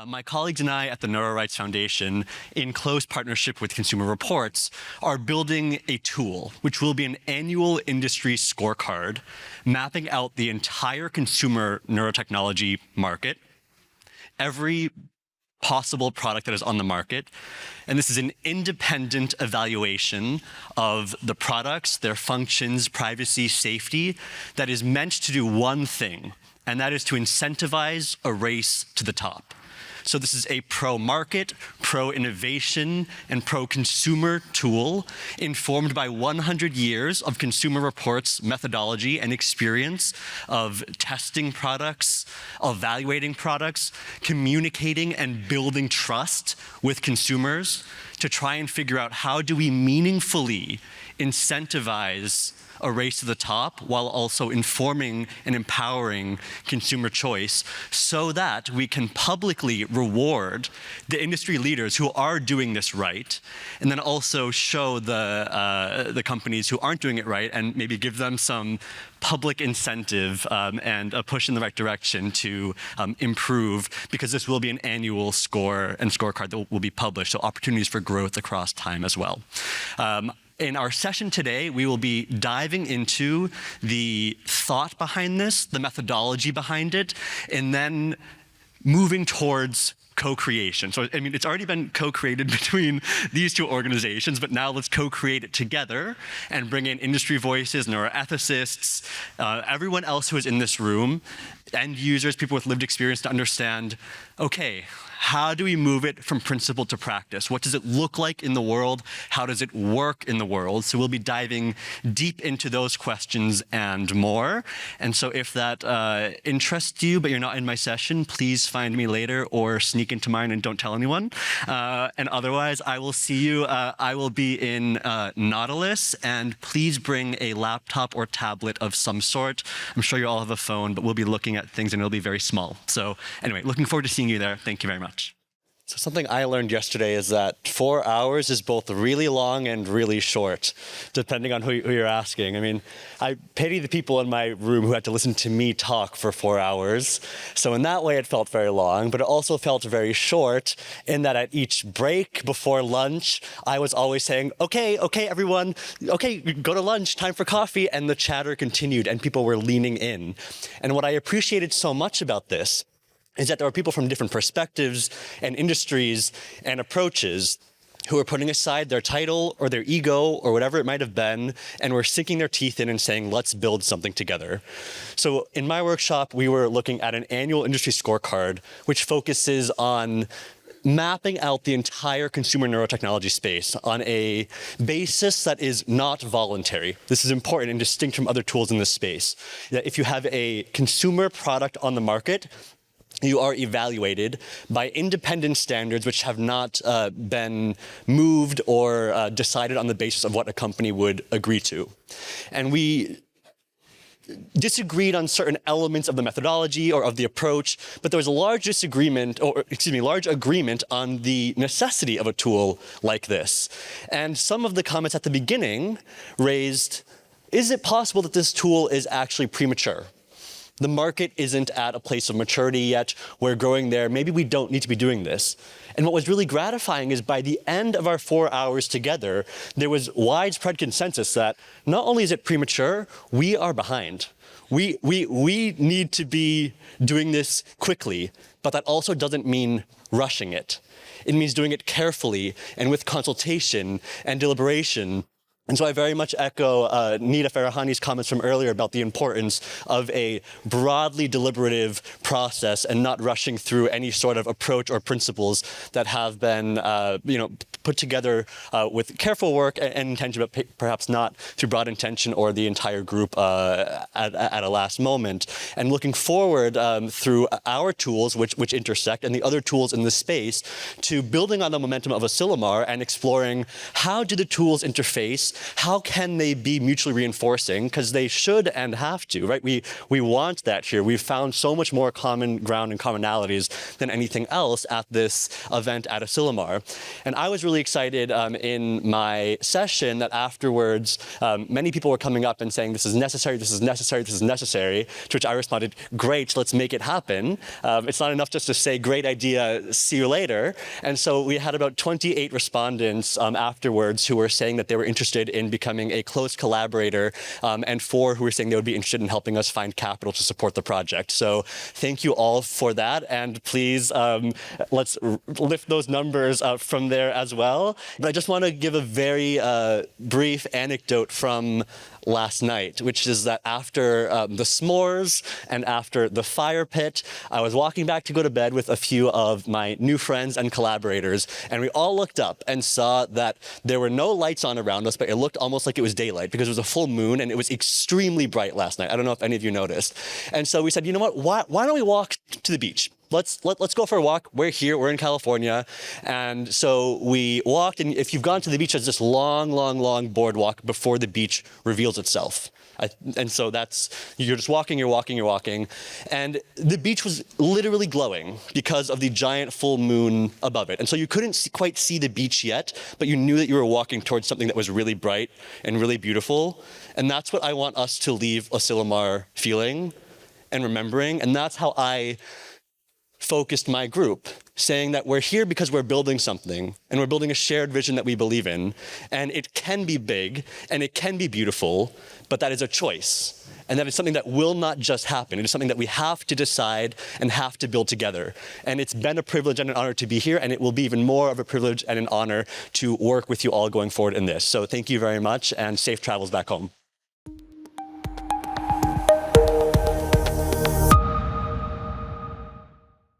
My colleagues and I at the Neurorights Foundation, in close partnership with Consumer Reports, are building a tool, which will be an annual industry scorecard, mapping out the entire consumer neurotechnology market, every possible product that is on the market. And this is an independent evaluation of the products, their functions, privacy, safety, that is meant to do one thing, and that is to incentivize a race to the top. So this is a pro-market, pro-innovation, and pro-consumer tool informed by 100 years of Consumer Reports methodology and experience of testing products, evaluating products, communicating and building trust with consumers to try and figure out how do we meaningfully incentivize a race to the top while also informing and empowering consumer choice so that we can publicly reward the industry leaders who are doing this right, and then also show the companies who aren't doing it right and maybe give them some public incentive and a push in the right direction to improve, because this will be an annual score and scorecard that will be published, so opportunities for growth across time as well. In our session today, we will be diving into the thought behind this, the methodology behind it, and then moving towards co-creation. So, I mean, it's already been co-created between these two organizations, but now let's co-create it together and bring in industry voices, neuroethicists, everyone else who is in this room, end users, people with lived experience, to understand, okay, how do we move it from principle to practice? What does it look like in the world? How does it work in the world? So we'll be diving deep into those questions and more. And so if that interests you, but you're not in my session, please find me later or sneak into mine and don't tell anyone. And otherwise, I will see you. I will be in Nautilus, and please bring a laptop or tablet of some sort. I'm sure you all have a phone, but we'll be looking at things and it'll be very small. So anyway, looking forward to seeing you there. Thank you very much. So something I learned yesterday is that 4 hours is both really long and really short, depending on who you're asking. I mean, I pity the people in my room who had to listen to me talk for 4 hours. So in that way, it felt very long, but it also felt very short in that at each break before lunch, I was always saying, okay, everyone, okay, go to lunch, time for coffee. And the chatter continued and people were leaning in. And what I appreciated so much about this is that there were people from different perspectives and industries and approaches who were putting aside their title or their ego or whatever it might have been, and were sinking their teeth in and saying, let's build something together. So in my workshop, we were looking at an annual industry scorecard, which focuses on mapping out the entire consumer neurotechnology space on a basis that is not voluntary. This is important and distinct from other tools in this space. That if you have a consumer product on the market, you are evaluated by independent standards which have not been moved or decided on the basis of what a company would agree to. And we disagreed on certain elements of the methodology or of the approach, but there was a large agreement on the necessity of a tool like this. And some of the comments at the beginning raised, is it possible that this tool is actually premature? The market isn't at a place of maturity yet. We're growing there. Maybe we don't need to be doing this. And what was really gratifying is by the end of our 4 hours together, there was widespread consensus that not only is it premature, we are behind. We need to be doing this quickly, but that also doesn't mean rushing it. It means doing it carefully and with consultation and deliberation. And so I very much echo Nida Farahani's comments from earlier about the importance of a broadly deliberative process and not rushing through any sort of approach or principles that have been put together with careful work and intention, but perhaps not through broad intention or the entire group at a last moment. And looking forward through our tools, which intersect, and the other tools in the space, to building on the momentum of Asilomar and exploring how do the tools interface how can they be mutually reinforcing? Because they should and have to, right? We want that here. We've found so much more common ground and commonalities than anything else at this event at Asilomar. And I was really excited in my session that afterwards, many people were coming up and saying, this is necessary, this is necessary, this is necessary, to which I responded, great, let's make it happen. It's not enough just to say, great idea, see you later. And so we had about 28 respondents afterwards who were saying that they were interested in becoming a close collaborator, and 4 who were saying they would be interested in helping us find capital to support the project. So thank you all for that, and please let's lift those numbers from there as well. But I just want to give a very brief anecdote from last night, which is that after the s'mores and after the fire pit, I was walking back to go to bed with a few of my new friends and collaborators, and we all looked up and saw that there were no lights on around us, but it looked almost like it was daylight because it was a full moon and it was extremely bright last night. I don't know if any of you noticed. And so we said, you know what, why don't we walk to the beach? Let's go for a walk. We're here, we're in California. And so we walked, and if you've gone to the beach, there's this long, long, long boardwalk before the beach reveals itself. And so you're just walking, you're walking, you're walking. And the beach was literally glowing because of the giant full moon above it. And so you couldn't quite see the beach yet, but you knew that you were walking towards something that was really bright and really beautiful. And that's what I want us to leave Asilomar feeling and remembering. And that's how I focused my group, saying that we're here because we're building something, and we're building a shared vision that we believe in, and it can be big, and it can be beautiful, but that is a choice, and that is something that will not just happen. It is something that we have to decide and have to build together. And it's been a privilege and an honor to be here, and it will be even more of a privilege and an honor to work with you all going forward in this. So thank you very much, and safe travels back home.